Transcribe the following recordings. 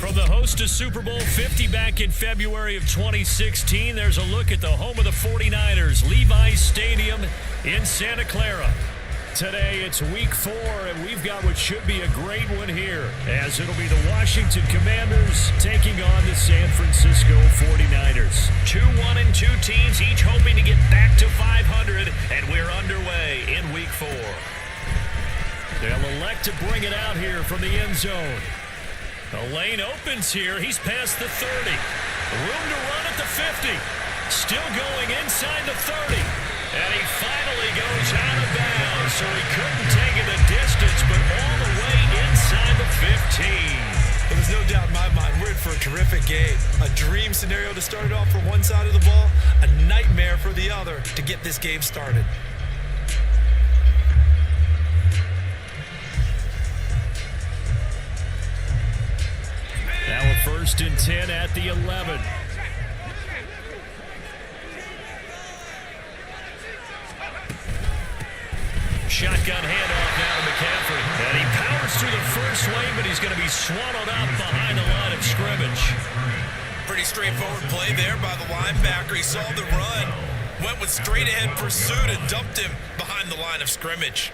From the host to Super Bowl 50 back in February of 2016, there's a look at the home of the 49ers, Levi's Stadium in Santa Clara. Today, it's week 4, and we've got what should be a great one here, as it'll be the Washington Commanders taking on the San Francisco 49ers. 2-1-2 teams, each hoping to get back to 500, and we're underway in week 4. They'll elect to bring it out here from the end zone. The lane opens here. He's past the 30. Room to run at the 50. Still going inside the 30. And he finally goes out of bounds, so he couldn't take it a distance, but all the way inside the 15. Well, there's no doubt in my mind we're in for a terrific game. A dream scenario to start it off for one side of the ball, a nightmare for the other to get this game started. Now a 1st and 10 at the 11. Shotgun handoff now to McCaffrey. And he powers through the first lane, but he's going to be swallowed up behind the line of scrimmage. Pretty straightforward play there by the linebacker. He saw the run, went with straight-ahead pursuit, and dumped him behind the line of scrimmage.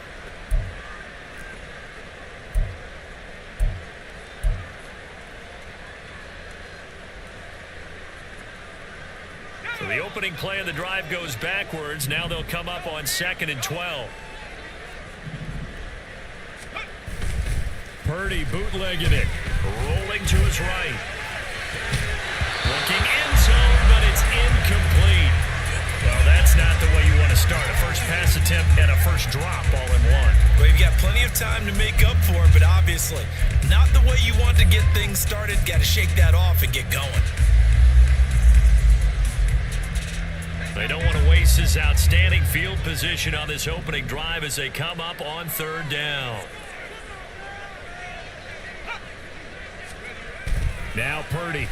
So the opening play of the drive goes backwards. Now they'll come up on 2nd and 12. Purdy bootlegging it. Rolling to his right. Looking end zone, but it's incomplete. Well, that's not the way you want to start. A first pass attempt and a first drop all in one. Well, you've got plenty of time to make up for it, but obviously not the way you want to get things started. Got to shake that off and get going. They don't want to waste his outstanding field position on this opening drive as they come up on 3rd down. Now Purdy.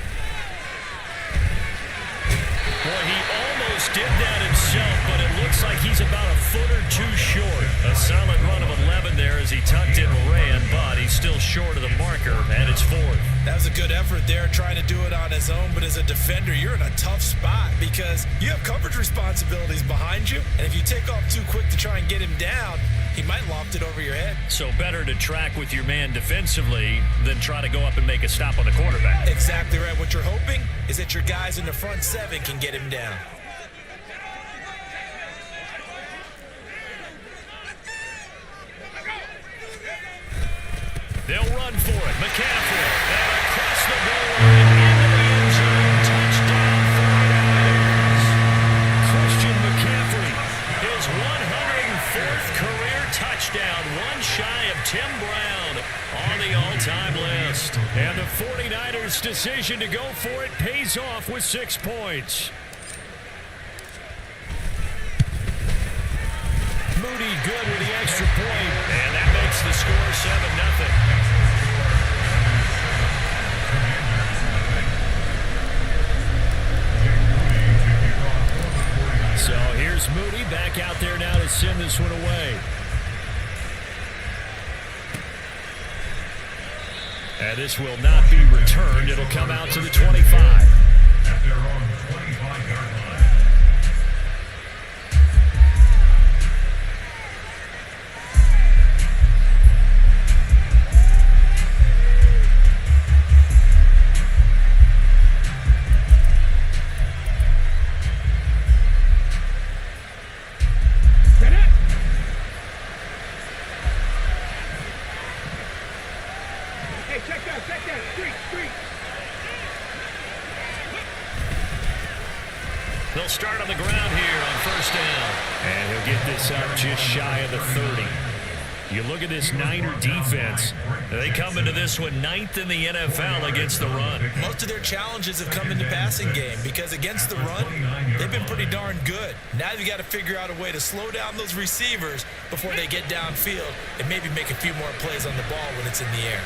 Boy, he almost did that himself, but it looks like he's about a foot or two short. A solid run of 11 there as he tucked it and ran, but he's still short of the marker, and it's 4th. That was a good effort there, trying to do it on his own, but as a defender, you're in a tough spot because you have coverage responsibilities behind you, and if you take off too quick to try and get him down, he might loft it over your head. So better to track with your man defensively than try to go up and make a stop on the quarterback. Exactly right. What you're hoping is that your guys in the front 7 can get him down. They'll run for it. McCaffrey. And across the goal line into the end zone. Touchdown 49ers. Christian McCaffrey. His 104th career touchdown. One shy of Tim Brown on the all-time list. And the 49ers' decision to go for it pays off with 6 points. Moody good with the extra point. And that makes the score 7-0. So here's Moody back out there now to send this one away. And this will not be returned. It'll come out to the 25. At their own 25-yard line. They'll start on the ground here on 1st down. And he'll get this up just shy of the 30. You look at this Niner defense. They come into this one 9th in the NFL against the run. Most of their challenges have come in the passing game because against the run, they've been pretty darn good. Now you've got to figure out a way to slow down those receivers before they get downfield and maybe make a few more plays on the ball when it's in the air.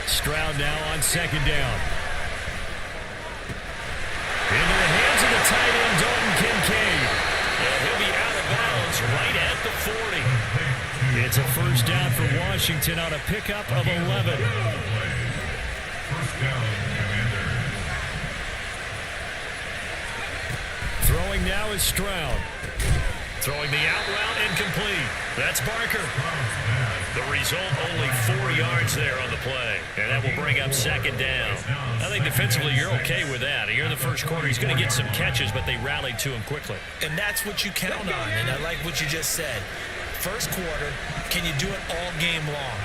Stroud now on 2nd down. Into the hands of the tight end, Dalton Kincaid. And he'll be out of bounds right at the 40. It's a first down for Washington on a pickup of 11. First down, Commanders. Throwing now is Stroud. Throwing the out route incomplete. That's Barker. The result, only 4 yards there on the play. And that will bring up second down. I think defensively you're okay with that. Here in the first quarter, he's going to get some catches, but they rallied to him quickly. And that's what you count on, and I like what you just said. First quarter, can you do it all game long?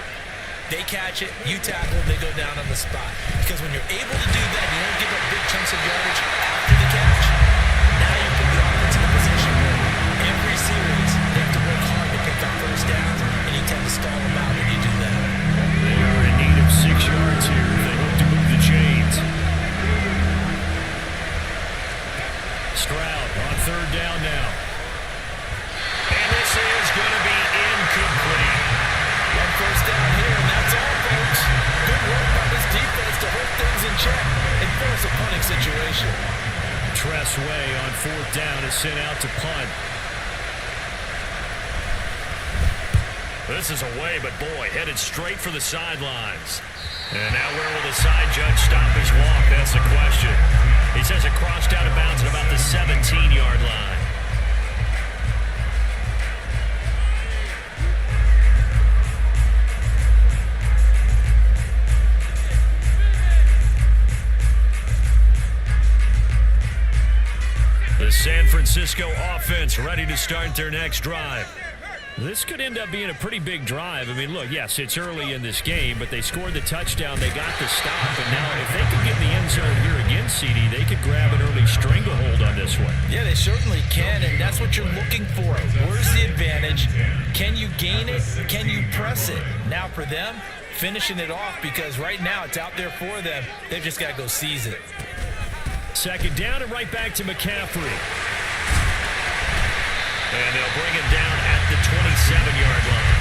They catch it, you tackle, they go down on the spot. Because when you're able to do that, you don't give up big chunks of yardage after the catch. Now you put the offense in a position where every series they have to work hard to pick up first downs, and you tend to stall them out when you do that. They are in need of 6 yards here if they hope to move the chains. Stroud on third down now. And this is going to be incomplete. One first down here, and that's all, folks. Good work by this defense to hold things in check and force a punting situation. Tress Way on fourth down is sent out to punt. This is away, but boy, headed straight for the sidelines. And now where will the side judge stop his walk? That's the question. He says it crossed out of bounds at about the 17-yard line. The San Francisco offense ready to start their next drive. This could end up being a pretty big drive. I mean, look, yes, it's early in this game, but they scored the touchdown. They got the stop, and now if they could get in the end zone here again, CD, they could grab an early stranglehold on this one. Yeah, they certainly can, and that's what you're looking for. Where's the advantage? Can you gain it? Can you press it? Now for them, finishing it off, because right now it's out there for them. They've just got to go seize it. Second down and right back to McCaffrey. And they'll bring him down at the 27-yard line.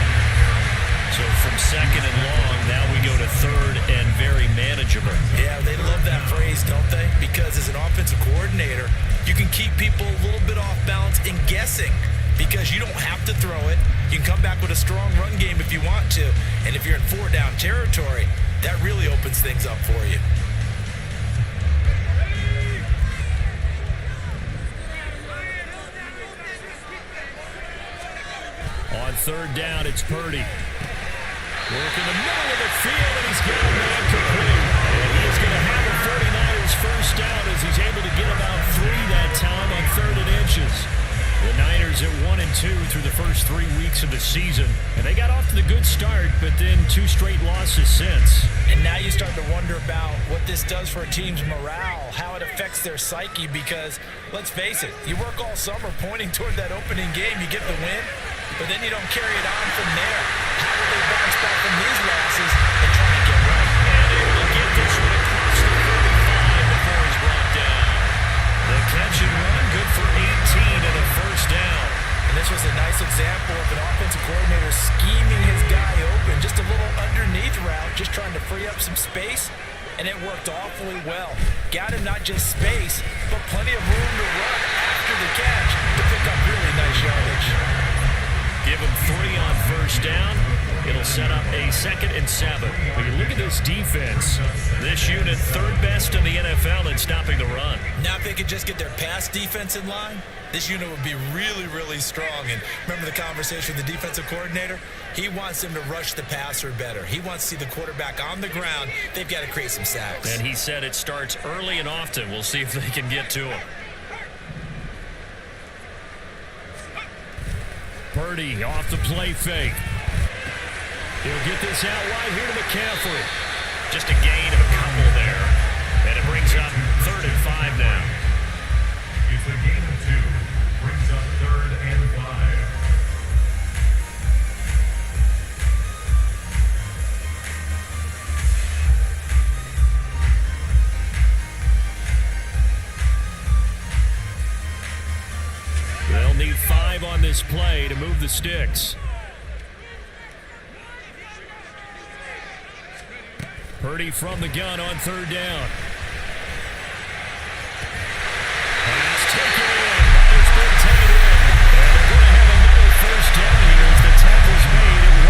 So from second and long, now we go to third and very manageable. Yeah, they love that phrase, don't they? Because as an offensive coordinator, you can keep people a little bit off balance and guessing because you don't have to throw it. You can come back with a strong run game if you want to. And if you're in four-down territory, that really opens things up for you. On third down, it's Purdy. Work in the middle of the field, and he's got a man complete. And he is going to have a 49ers first down as he's able to get about 3 that time on third and inches. The Niners at 1-2 through the first 3 weeks of the season. And they got off to the good start, but then 2 straight losses since. And now you start to wonder about what this does for a team's morale, how it affects their psyche, because let's face it, you work all summer pointing toward that opening game, you get the win, but then you don't carry it on from there. How will they bounce back from these losses and try to get right? And able to get this one across the 35 before he's brought down. The catch and run, good for 18 and a first down. And this was a nice example of an offensive coordinator scheming his guy open, just a little underneath route, just trying to free up some space, and it worked awfully well. Got him not just space, but plenty of room to run after the catch to pick up really nice yardage. Give him 3 on first down. It'll set up a 2nd and 7. When you look at this defense, this unit third best in the NFL in stopping the run. Now if they could just get their pass defense in line, this unit would be really, really strong. And remember the conversation with the defensive coordinator? He wants them to rush the passer better. He wants to see the quarterback on the ground. They've got to create some sacks. And he said it starts early and often. We'll see if they can get to him. Purdy off the play fake. He'll get this out wide here to McCaffrey. Just a gain of a couple there. And it brings up 3rd and 5 now. It's a gain of 2. Brings up 3rd and 5. They'll need 5 on this play to move the sticks. Purdy from the gun on 3rd down. Pass taken in. It's been taken in. And they're going to have another first down here as the tackle's made. It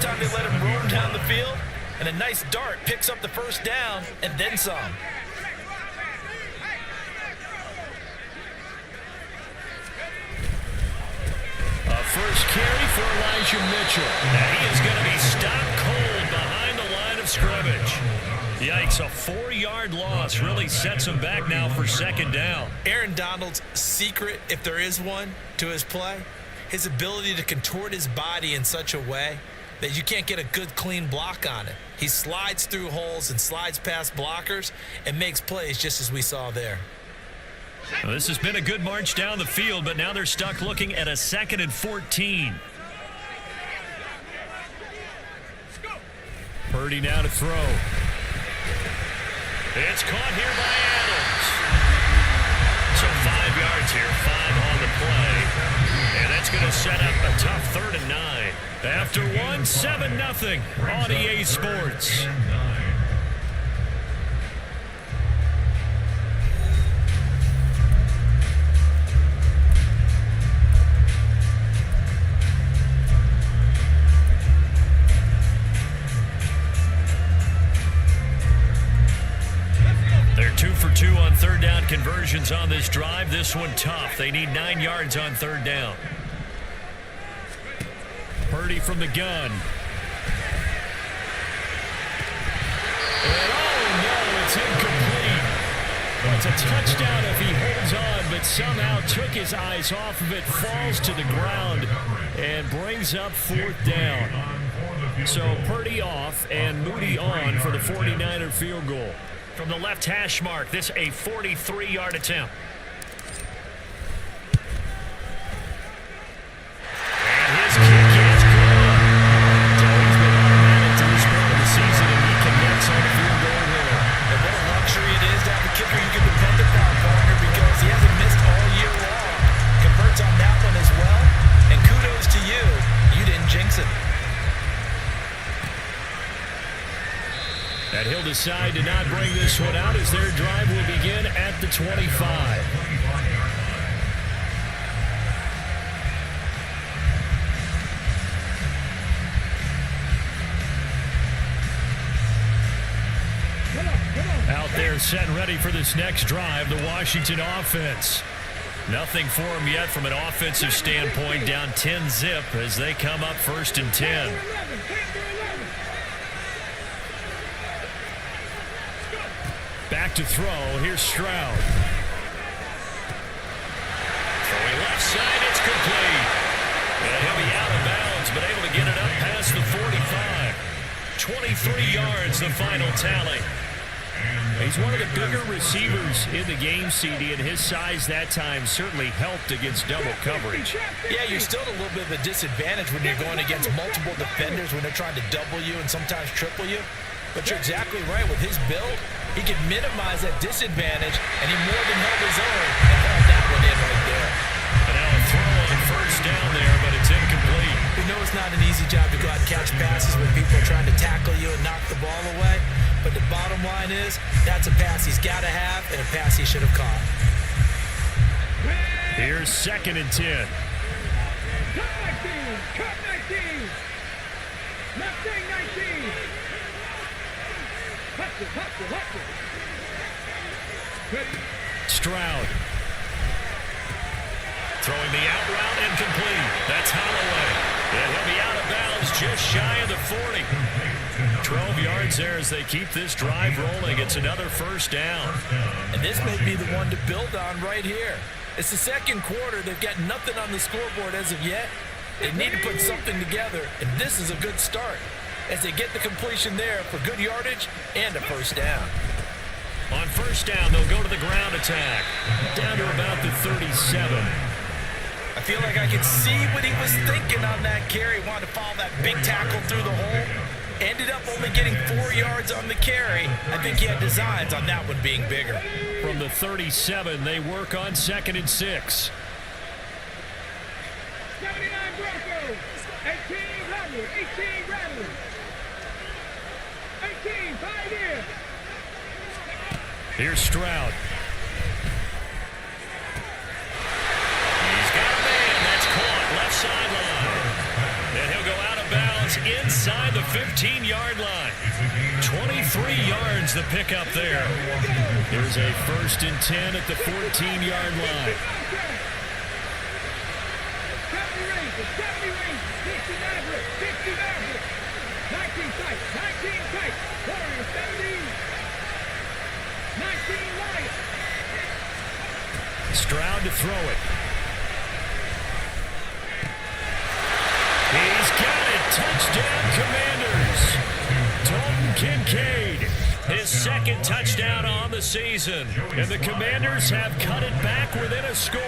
time they let him roam down the field, and a nice dart picks up the first down and then some. First carry for Elijah Mitchell. And he is going to be stopped cold behind the line of scrimmage. Yikes, a 4-yard loss really sets him back now for second down. Aaron Donald's secret, if there is one, to his play, his ability to contort his body in such a way that you can't get a good, clean block on it. He slides through holes and slides past blockers and makes plays just as we saw there. Well, this has been a good march down the field, but now they're stuck looking at a 2nd and 14. Purdy now to throw. It's caught here by Adams. So 5 yards here, 5 on the play. And that's going to set up a tough 3rd and 9. After 7-0 on EA Sports. They're 2 for 2 on 3rd down conversions on this drive. This one tough. They need 9 yards on 3rd down. Purdy from the gun. And oh no, it's incomplete. Well, it's a touchdown if he holds on, but somehow took his eyes off of it, falls to the ground, and brings up 4th down. So Purdy off and Moody on for the 49er field goal. From the left hash mark, this a 43-yard attempt. And his kick is good. So he's been automatic to this point of the season, and he connects on the field goal there. And what a luxury it is to have a kicker you can depend upon, partner, because he hasn't missed all year long. Converts on that one as well, and kudos to you. You didn't jinx it. And he'll decide to not bring this one out as their drive will begin at the 25. Out there set and ready for this next drive, the Washington offense. Nothing for them yet from an offensive standpoint, down 10-0 as they come up 1st and 10. Back to throw. Here's Stroud. Throwing left side. It's complete. And he'll be out of bounds, but able to get it up past the 45. 23 yards, the final tally. He's one of the bigger receivers in the game, CD, and his size that time certainly helped against double coverage. Yeah, you're still at a little bit of a disadvantage when you're going against multiple defenders when they're trying to double you and sometimes triple you. But you're exactly right. With his build, he can minimize that disadvantage, and he more than held his own and held that one in right there. And now a throw on 1st down there, but it's incomplete. We know it's not an easy job to go out and catch passes when people are trying to tackle you and knock the ball away. But the bottom line is, that's a pass he's got to have and a pass he should have caught. Here's 2nd and 10. Cut 19! Mustang 19! Hustle. Stroud. Throwing the out route incomplete. That's Holloway. And he'll be out of bounds just shy of the 40. 12 yards there as they keep this drive rolling. It's another 1st down. And this may be the one to build on right here. It's the 2nd quarter. They've got nothing on the scoreboard as of yet. They need to put something together, and this is a good start as they get the completion there for good yardage and a 1st down. On 1st down, they'll go to the ground attack. Down to about the 37. I feel like I can see what he was thinking on that carry. Wanted to follow that big tackle through the hole. Ended up only getting 4 yards on the carry. I think he had designs on that one being bigger. From the 37, they work on 2nd and 6. 79 Broncos! 18 Rattlers! 18 Rattlers! 18, 5 in! Here's Stroud. He's got a man. That's caught left sideline. And he'll go out of bounds inside the 15-yard line. 23 yards the pickup there. Here's a 1st and 10 at the 14-yard line. 19 tight, Warriors 70, 19 Lions. Stroud to throw it. He's got it. Touchdown, Commanders. Dalton Kincaid, his 2nd touchdown on the season. And the Commanders have cut it back within a score.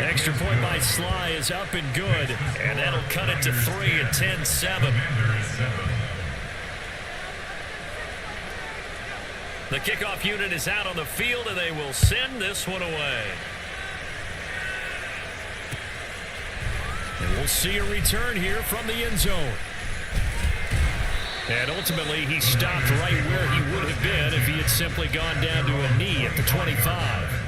Extra point by Sly is up and good, and that'll cut it to 3 at 10-7. The kickoff unit is out on the field, and they will send this one away. And we'll see a return here from the end zone. And ultimately, he stopped right where he would have been if he had simply gone down to a knee at the 25.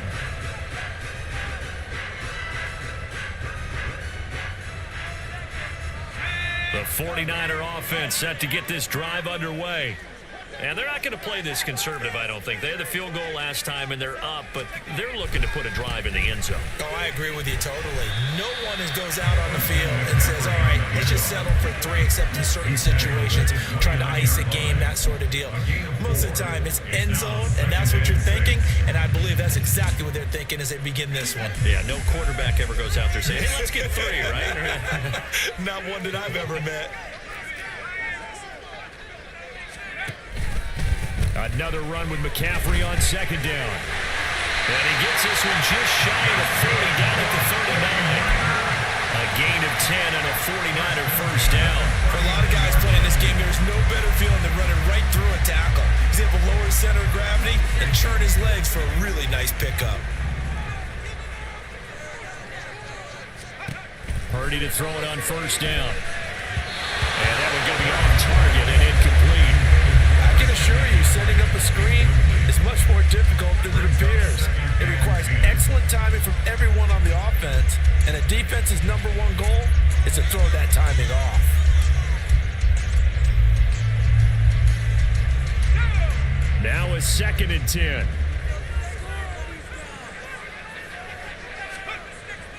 The 49er offense set to get this drive underway. And they're not going to play this conservative, I don't think. They had the field goal last time, and they're up, but they're looking to put a drive in the end zone. Oh, I agree with you totally. No one goes out on the field and says, all right, let's just settle for 3, except in certain situations, trying to ice a game, that sort of deal. Most of the time, it's end zone, and that's what you're thinking, and I believe that's exactly what they're thinking as they begin this one. Yeah, no quarterback ever goes out there saying, hey, let's get 3, right? Not one that I've ever met. Another run with McCaffrey on 2nd down. And he gets this one just shy of the 40, down at the 39. A gain of 10 on a 49er first down. For a lot of guys playing this game, there's no better feeling than running right through a tackle. He's able to lower his center of gravity and churn his legs for a really nice pickup. Purdy to throw it on 1st down. And that would go beyond target and incomplete. I can assure you, setting up a screen is much more difficult than it appears. It requires excellent timing from everyone on the offense, and a defense's #1 goal is to throw that timing off. Now a 2nd and 10.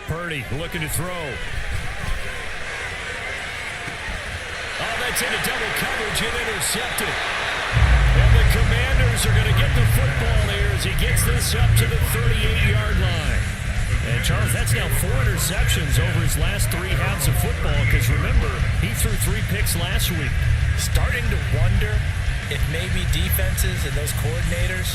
Purdy looking to throw. Oh, that's into double coverage and intercepted. And the Commanders are going to get the football here as he gets this up to the 38-yard line. And, Charles, that's now 4 interceptions over his last 3 halves of football because, remember, he threw 3 picks last week. Starting to wonder if maybe defenses and those coordinators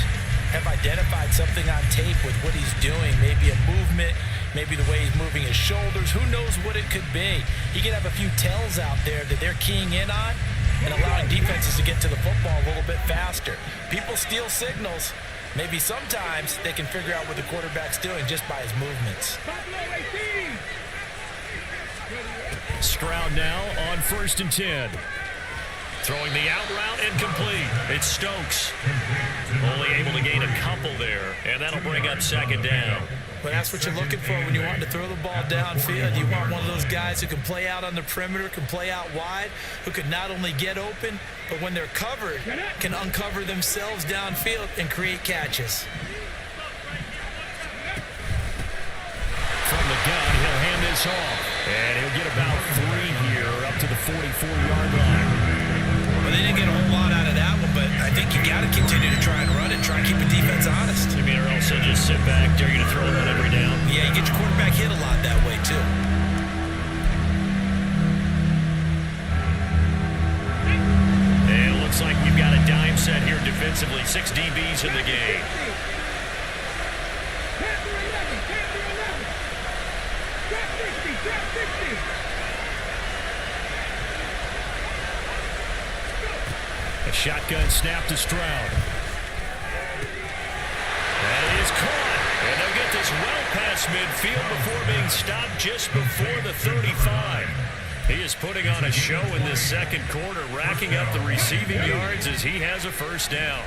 have identified something on tape with what he's doing, maybe a movement, maybe the way he's moving his shoulders. Who knows what it could be? He could have a few tells out there that they're keying in on and allowing defenses to get to the football a little bit faster. People steal signals. Maybe sometimes they can figure out what the quarterback's doing just by his movements. Stroud now on 1st and 10. Throwing the out route incomplete. It's Stokes. Only able to gain a couple there, and that'll bring up 2nd down. But that's what you're looking for when you want to throw the ball downfield. You want one of those guys who can play out on the perimeter, can play out wide, who can not only get open, but when they're covered, can uncover themselves downfield and create catches. From the gun, he'll hand this off. And he'll get about 3 here up to the 44-yard line. Well, they didn't get a whole lot out of that one, but I think you got to continue to try and run it, try and keep the defense honest. You mean, or else they'll just sit back, dare you to throw it on every down? Yeah, you get your quarterback hit a lot that way, too. And it looks like we've got a dime set here defensively. 6 DBs in the game. A shotgun snap to Stroud. That is caught. And they'll get this well past midfield before being stopped just before the 35. He is putting on a show in this 2nd quarter, racking up the receiving yards as he has a 1st down.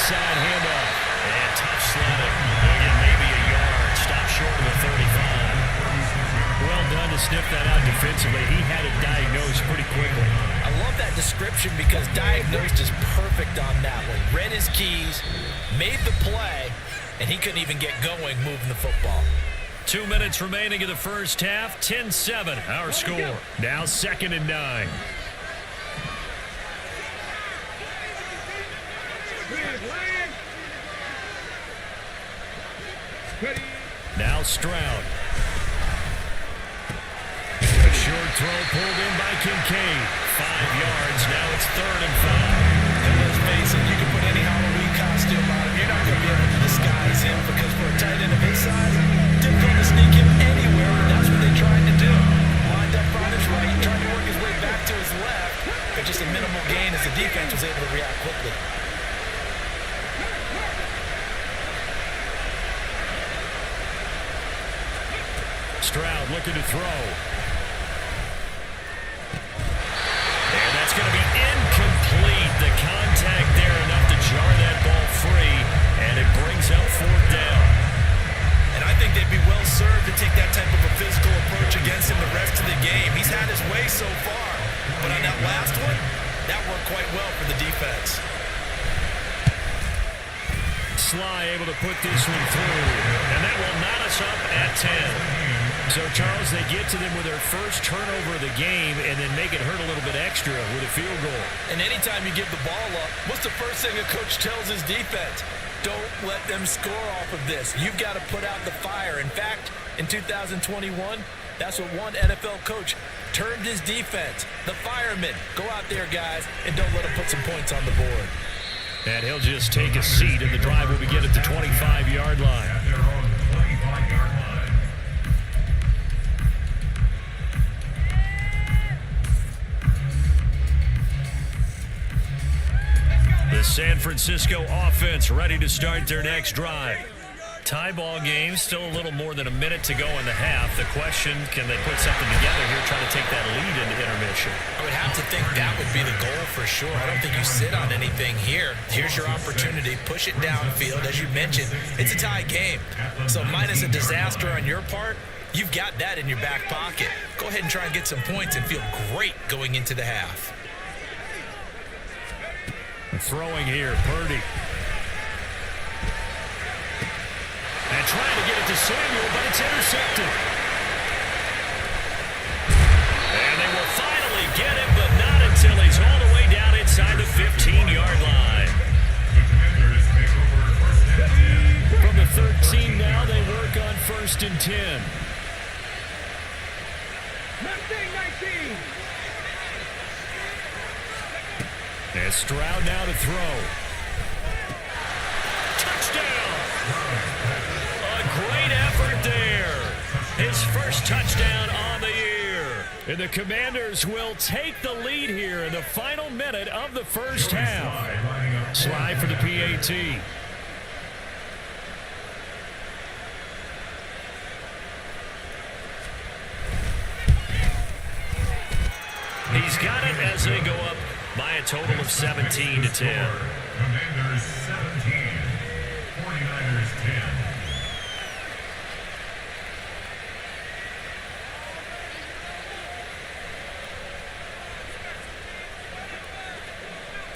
inside handoff. And tough sledding. Again, maybe a yard. Stop short of the 35. Well done to sniff that out defensively. He had it diagnosed pretty quickly. I love that description because diagnosed is perfect on that one. Read his keys, made the play, and he couldn't even get going moving the football. 2 minutes remaining in the first half. 10-7 our score. Now 2nd and 9. Now Stroud. A short throw pulled in by Kincaid. 5 yards. Now it's 3rd and 5. And let's face it, you can put any Halloween costume on him. You're not going to be able to disguise him because for a tight end of his size, difficult to sneak him anywhere, and that's what they tried to do. Lined up on his right, trying to work his way back to his left, but just a minimal gain as the defense was able to react quickly. Stroud looking to throw. And that's going to be incomplete. The contact there enough to jar that ball free, and it brings up 4th down. And I think they'd be well served to take that type of a physical approach against him the rest of the game. He's had his way so far, but on that last one, that worked quite well for the defense. Sly able to put this one through, and that will knot us up at 10. So, Charles, they get to them with their first turnover of the game and then make it hurt a little bit extra with a field goal. And anytime you give the ball up, what's the first thing a coach tells his defense? Don't let them score off of this. You've got to put out the fire. In fact, in 2021, that's what one NFL coach termed his defense. The firemen. Go out there, guys, and don't let them put some points on the board. And he'll just take a seat, and the drive will begin at the 25-yard line. At their own 25-yard line. The San Francisco offense ready to start their next drive. Tie ball game, still a little more than a minute to go in the half. The question, can they put something together here, trying to take that lead into intermission? I would have to think that would be the goal for sure. I don't think you sit on anything here. Here's your opportunity. Push it downfield. As you mentioned, it's a tie game. So minus a disaster on your part, you've got that in your back pocket. Go ahead and try and get some points and feel great going into the half. Throwing here, Purdy. And trying to get it to Samuel, but it's intercepted. And they will finally get him, but not until he's all the way down inside the 15-yard line. From the 13 now, they work on 1st and 10. 19. And Stroud now to throw. Touchdown! A great effort there. His first touchdown on the year. And the Commanders will take the lead here in the final minute of the first half. Sly for the PAT. He's got it as they go up by a total of 17-10. Commanders 17, 49ers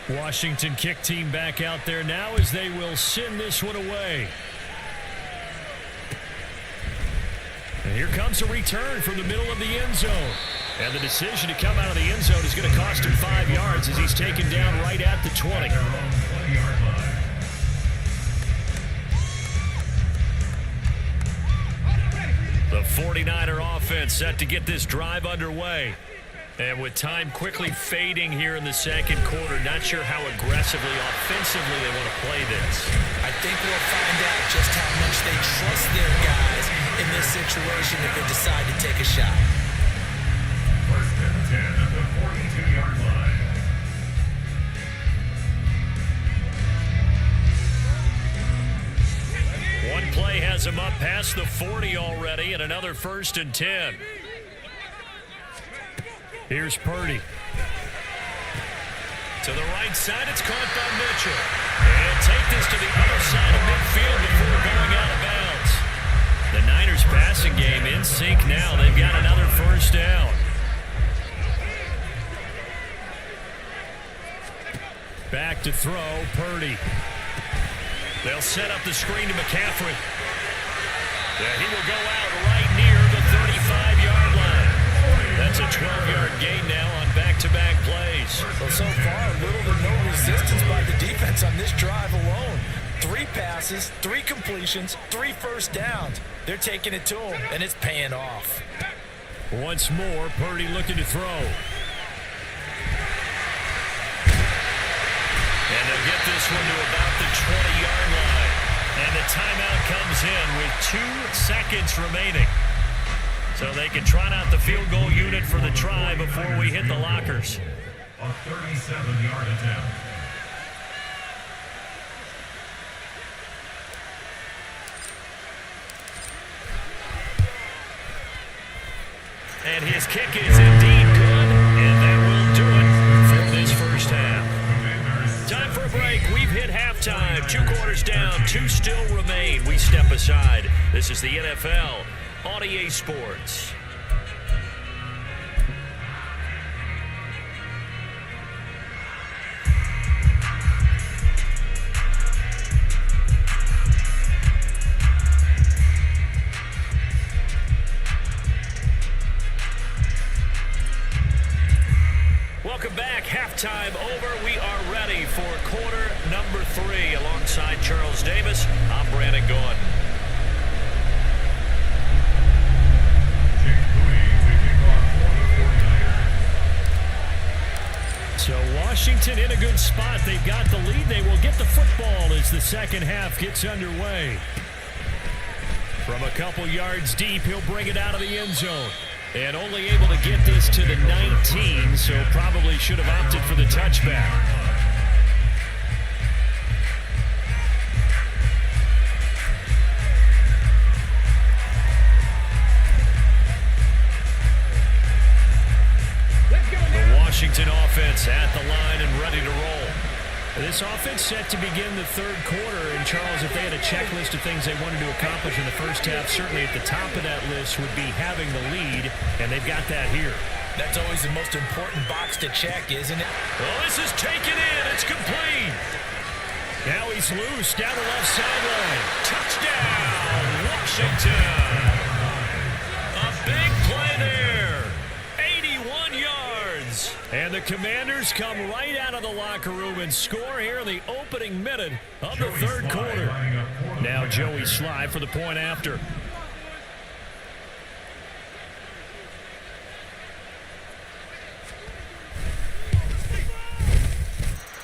10. Washington kick team back out there now as they will send this one away. And here comes a return from the middle of the end zone. And the decision to come out of the end zone is going to cost him 5 yards as he's taken down right at the 20. The 49er offense set to get this drive underway. And with time quickly fading here in the second quarter, not sure how aggressively, offensively they want to play this. I think we'll find out just how much they trust their guys in this situation if they decide to take a shot. 1st and 10 at the 42-yard line. One play has him up past the 40 already, and another 1st and 10. Here's Purdy. To the right side, it's caught by Mitchell. And he'll take this now. They've got another first down. Back to throw, Purdy. They'll set up the screen to McCaffrey. Yeah, he will go out right near the 35-yard line. That's a 12-yard gain now on back-to-back plays. Well, so far, little to no resistance by the defense on this drive alone. 3 passes, 3 completions, 3 first downs. They're taking it to him, and it's paying off. Once more, Purdy looking to throw. And they'll get this one to about the 20-yard line. And the timeout comes in with 2 seconds remaining. So they can trot out the field goal unit for the try before we hit the lockers. A 37-yard attempt. And his kick is indeed good, and that will do it for this first half. Time for a break. We've hit halftime. 2 quarters down, 2 still remain. We step aside. This is the NFL on EA Sports. Welcome back. Halftime over. We are ready for quarter number 3. Alongside Charles Davis, I'm Brandon Gaughan. So Washington in a good spot. They've got the lead. They will get the football as the second half gets underway. From a couple yards deep, he'll bring it out of the end zone. And only able to get this to the 19, so probably should have opted for the touchback. The Washington offense at the line and ready to roll. This offense set to begin the third quarter. And, Charles, if they had a checklist of things they wanted to accomplish in the first half, certainly at the top of that list would be having the lead, and they've got that here. That's always the most important box to check, isn't it? Well, this is taken in. It's complete. Now he's loose down the left sideline. Touchdown, Washington. A big play there. 81 yards. And the Commanders come right out of the locker room and score here in the opening minute of the third quarter. Now Joey Sly for the point after.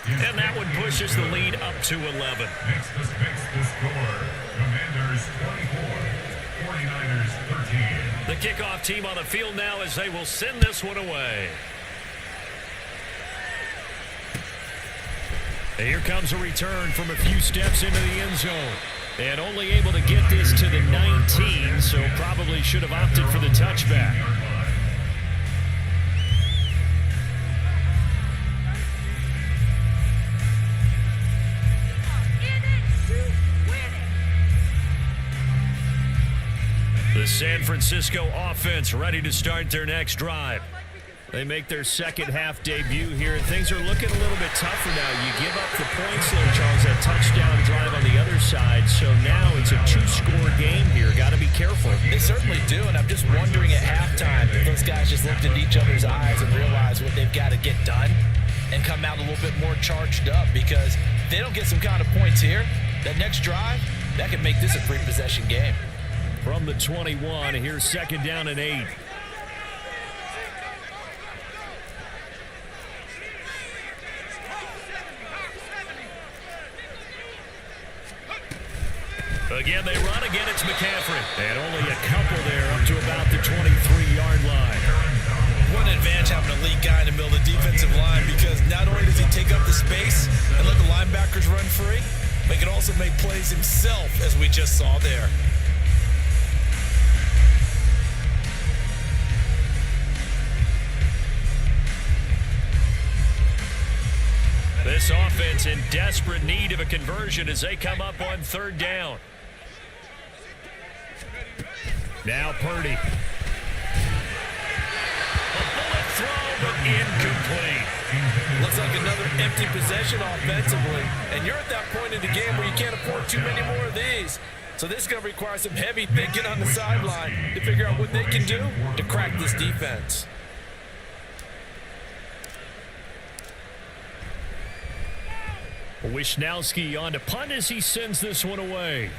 And that one pushes the lead up to 11. Makes the score. Commanders 24, 49ers 13. The kickoff team on the field now as they will send this one away. And here comes a return from a few steps into the end zone. And only able to get this to the 19, so probably should have opted for the touchback. The San Francisco offense ready to start their next drive. They make their second half debut here, and things are looking a little bit tougher now. You give up the points there, Charles, that touchdown drive on the other side. So now it's a 2-score game here. Got to be careful. They certainly do, and I'm just wondering at halftime if those guys just looked into each other's eyes and realized what they've got to get done and come out a little bit more charged up, because if they don't get some kind of points here, that next drive, that could make this a 3-possession game. From the 21, here's second down and 8. Again, they run. Again, it's McCaffrey. And only a couple there up to about the 23-yard line. What an advantage having a lead guy in the middle of the defensive line, because not only does he take up the space and let the linebackers run free, but he can also make plays himself, as we just saw there. This offense in desperate need of a conversion as they come up on third down. Now Purdy. throw, but incomplete. Looks like another empty possession offensively, and you're at that point in the game where you can't afford too many more of these. So this is going to require some heavy thinking on the sideline to figure out what they can do to crack this defense. Wisnowski on to punt as he sends this one away.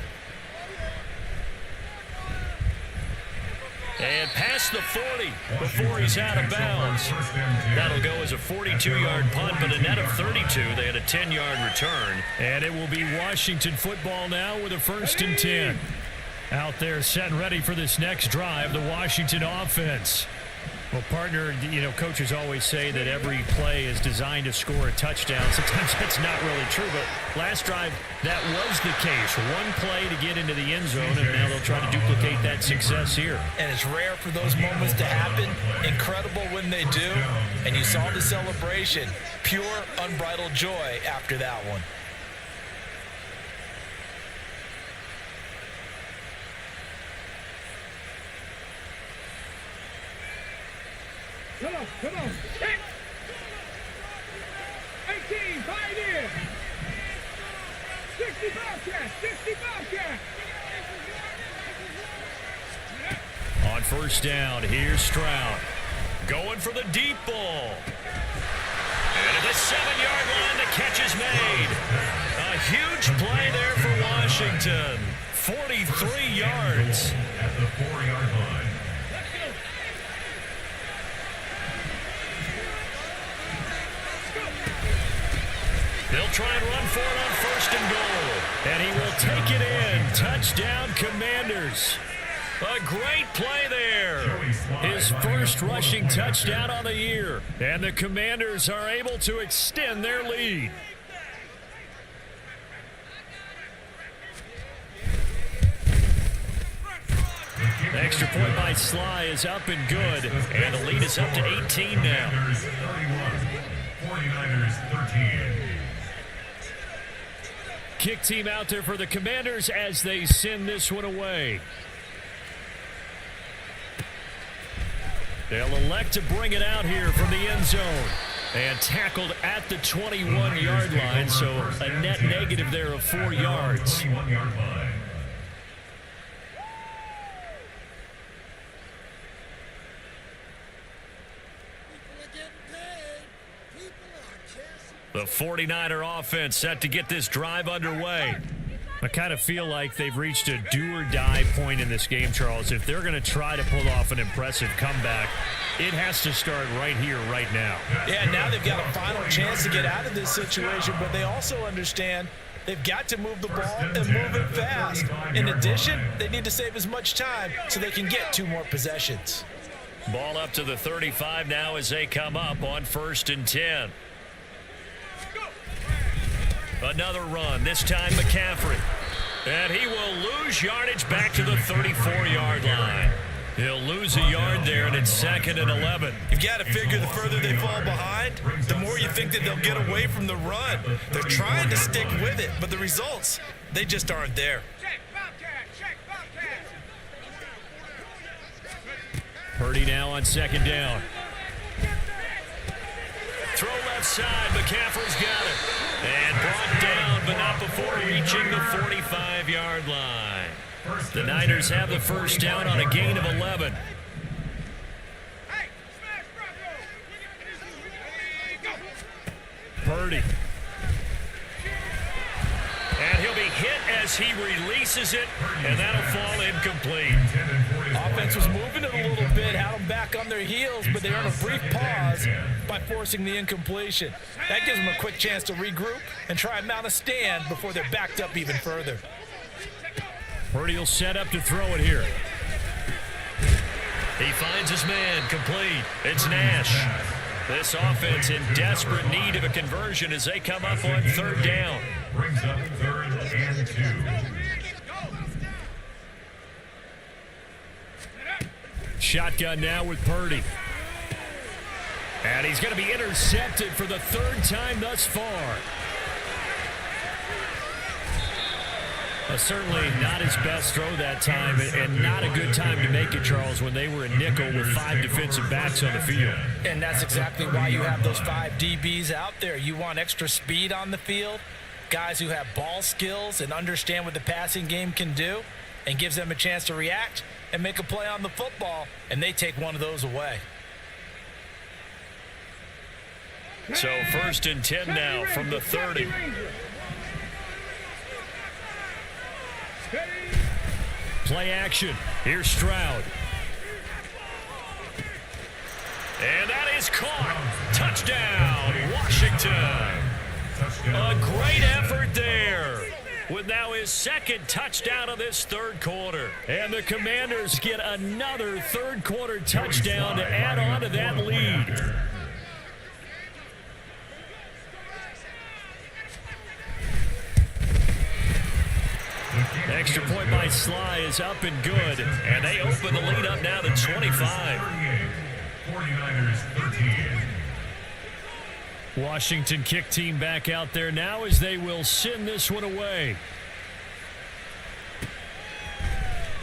And past the 40 before he's out of bounds. That'll go as a 42-yard punt, but a net of 32. They had a 10-yard return. And it will be Washington football now with a 1st and 10. Out there set and ready for this next drive, the Washington offense. Well, partner, coaches always say that every play is designed to score a touchdown. Sometimes that's not really true, but last drive, that was the case. One play to get into the end zone, and now they'll try to duplicate that success here. And it's rare for those moments to happen. Incredible when they do. And you saw the celebration. Pure, unbridled joy after that one. Come on. Hit. 18, pioneer. 60 Bobcat. On 1st down, here's Stroud. Going for the deep ball. And at the 7-yard line, the catch is made. A huge play there for Washington. 43 yards. At the 4-yard line. They'll try and run for it on 1st and goal. And he will take it in. Touchdown, Commanders. A great play there. His first rushing touchdown on the year. And the Commanders are able to extend their lead. The extra point by Sly is up and good. And the lead is up to 18 now. 49ers 13. Kick team out there for the Commanders as they send this one away. They'll elect to bring it out here from the end zone. And tackled at the 21-yard line, so a net negative there of 4 yards. 21-yard line. The 49er offense set to get this drive underway. I kind of feel like they've reached a do-or-die point in this game, Charles. If they're going to try to pull off an impressive comeback, it has to start right here, right now. Yeah, now they've got a final chance to get out of this situation, but they also understand they've got to move the ball and move it fast. In addition, they need to save as much time so they can get 2 more possessions. Ball up to the 35 now as they come up on 1st and 10. Another run, this time McCaffrey. And he will lose yardage back to the 34-yard line. He'll lose a yard there, and it's 2nd and 11. You've got to figure the further they fall behind, the more you think that they'll get away from the run. They're trying to stick with it, but the results, they just aren't there. Purdy now on 2nd down. Throw left side, McCaffrey's got it. And brought down, but not before reaching the 45-yard line. The Niners have the 1st down on a gain of 11. Purdy. And he'll be hit as he releases it, and that'll fall incomplete. Offense was moving it a little bit, had them back on their heels, but they earned a brief pause by forcing the incompletion. That gives them a quick chance to regroup and try and mount a stand before they're backed up even further. Purdy will set up to throw it here. He finds his man, complete. It's Nash. This offense in desperate need of a conversion as they come up on 3rd down. Brings up 3rd and 2. Shotgun now with Purdy. And he's going to be intercepted for the 3rd time thus far. Certainly not his best throw that time, and not a good time to make it, Charles, when they were in nickel with 5 defensive backs on the field. And that's exactly why you have those 5 DBs out there. You want extra speed on the field, guys who have ball skills and understand what the passing game can do, and gives them a chance to react and make a play on the football, and they take one of those away. So 1st and 10 now from the 30. Play action. Here's Stroud. And that is caught. Touchdown, Washington. A great effort there, with now his 2nd touchdown of this 3rd quarter. And the Commanders get another 3rd quarter touchdown to add on to that lead. Extra point by Sly is up and good, and they open the lead up now to 25. 49ers 13. Washington kick team back out there now as they will send this one away.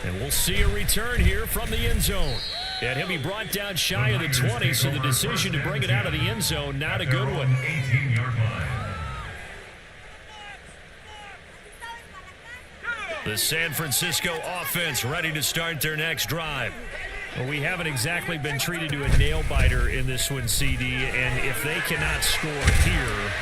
And we'll see a return here from the end zone. And he'll be brought down shy of the 20, so the decision to bring it out of the end zone, not a good one. 18-yard line. The San Francisco offense ready to start their next drive. Well, we haven't exactly been treated to a nail-biter in this one, CD, and if they cannot score here,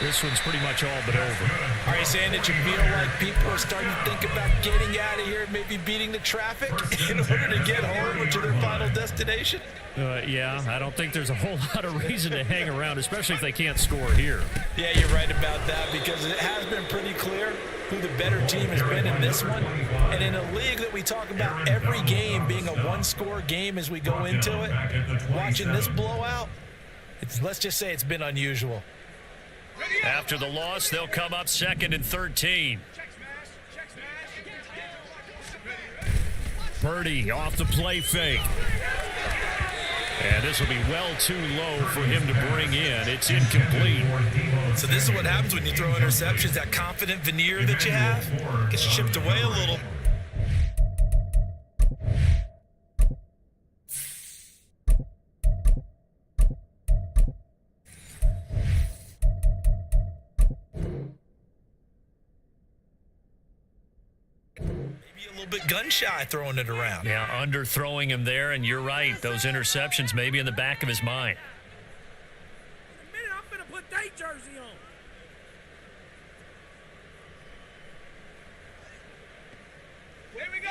this one's pretty much all but over. Are you saying that you feel like people are starting to think about getting out of here, maybe beating the traffic in order to get home or to their final destination? Yeah, I don't think there's a whole lot of reason to hang around, especially if they can't score here. Yeah, you're right about that, because it has been pretty clear who the better team has been in this one. And in a league that we talk about every game being a one-score game as we go into it, watching this blowout, let's just say it's been unusual. After the loss, they'll come up 2nd and 13. Purdy off the play fake. And this will be well too low for him to bring in. It's incomplete. So this is what happens when you throw interceptions. That confident veneer that you have gets chipped away a little. Bit gun shy throwing it around. Yeah, underthrowing him there, and you're right. Those interceptions may be in the back of his mind. In a minute, I'm finna put that jersey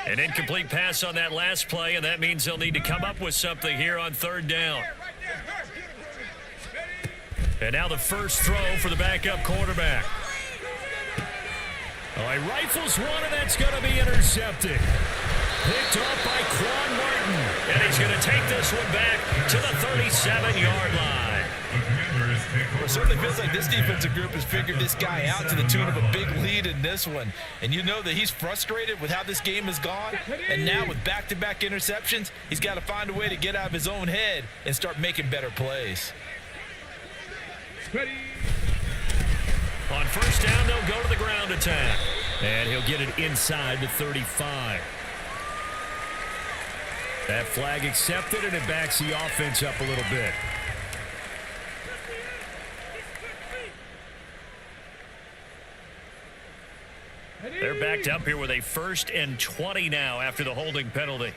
on. An incomplete pass on that last play, and that means they'll need to come up with something here on 3rd down. And now the first throw for the backup quarterback. Oh, he rifles one, and that's going to be intercepted. Picked off by Quan Martin. And he's going to take this one back to the 37-yard line. Well, it certainly feels like this defensive group has figured this guy out to the tune of a big lead in this one. And you know that he's frustrated with how this game has gone. And now with back-to-back interceptions, he's got to find a way to get out of his own head and start making better plays. Ready. On 1st down, they'll go to the ground attack. And he'll get it inside the 35. That flag accepted, and it backs the offense up a little bit. They're backed up here with a 1st and 20 now after the holding penalty.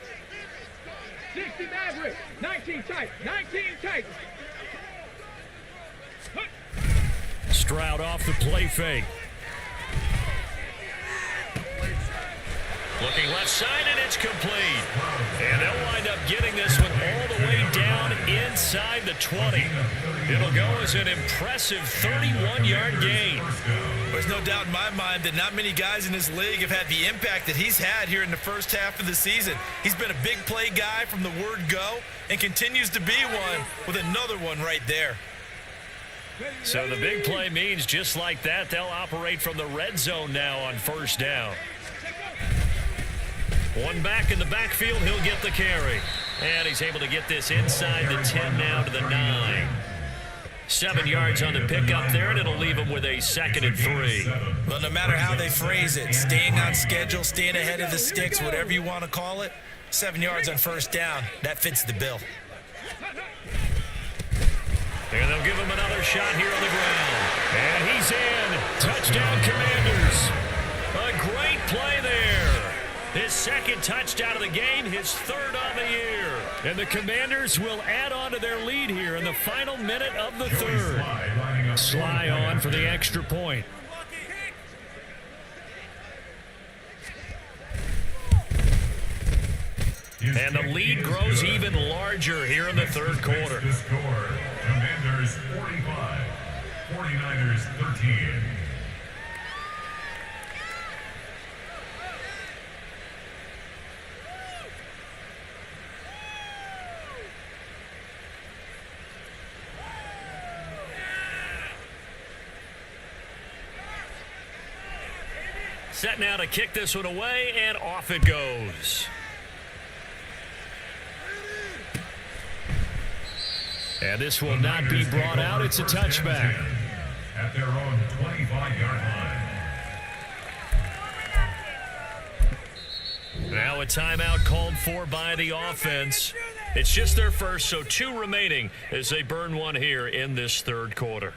60 Maverick, 19 tight, 19 tight. Stroud off the play fake. Looking left side, and it's complete. And they'll wind up getting this one all the way down inside the 20. It'll go as an impressive 31-yard gain. There's no doubt in my mind that not many guys in this league have had the impact that he's had here in the first half of the season. He's been a big play guy from the word go and continues to be one with another one right there. So the big play means just like that, they'll operate from the red zone now on 1st down. One back in the backfield, he'll get the carry. And he's able to get this inside the 10 now to the 9. 7 yards on the pickup there, and it'll leave them with a 2nd and 3. Well, no matter how they phrase it, staying on schedule, staying ahead of the sticks, whatever you want to call it, 7 yards on first down, that fits the bill. And they'll give him another shot here on the ground. And he's in. Touchdown, Commanders. A great play there. His 2nd touchdown of the game, his 3rd on the year. And the Commanders will add on to their lead here in the final minute of the 3rd. Sly on for the extra point. And the lead grows even larger here in the 3rd quarter. Commanders 45, 49ers 13. Set now to kick this one away, and off it goes. And this will not be brought out. It's a touchback. At their own 25-yard line. Now a timeout called for by the offense. It's just their first, so 2 remaining as they burn one here in this 3rd quarter.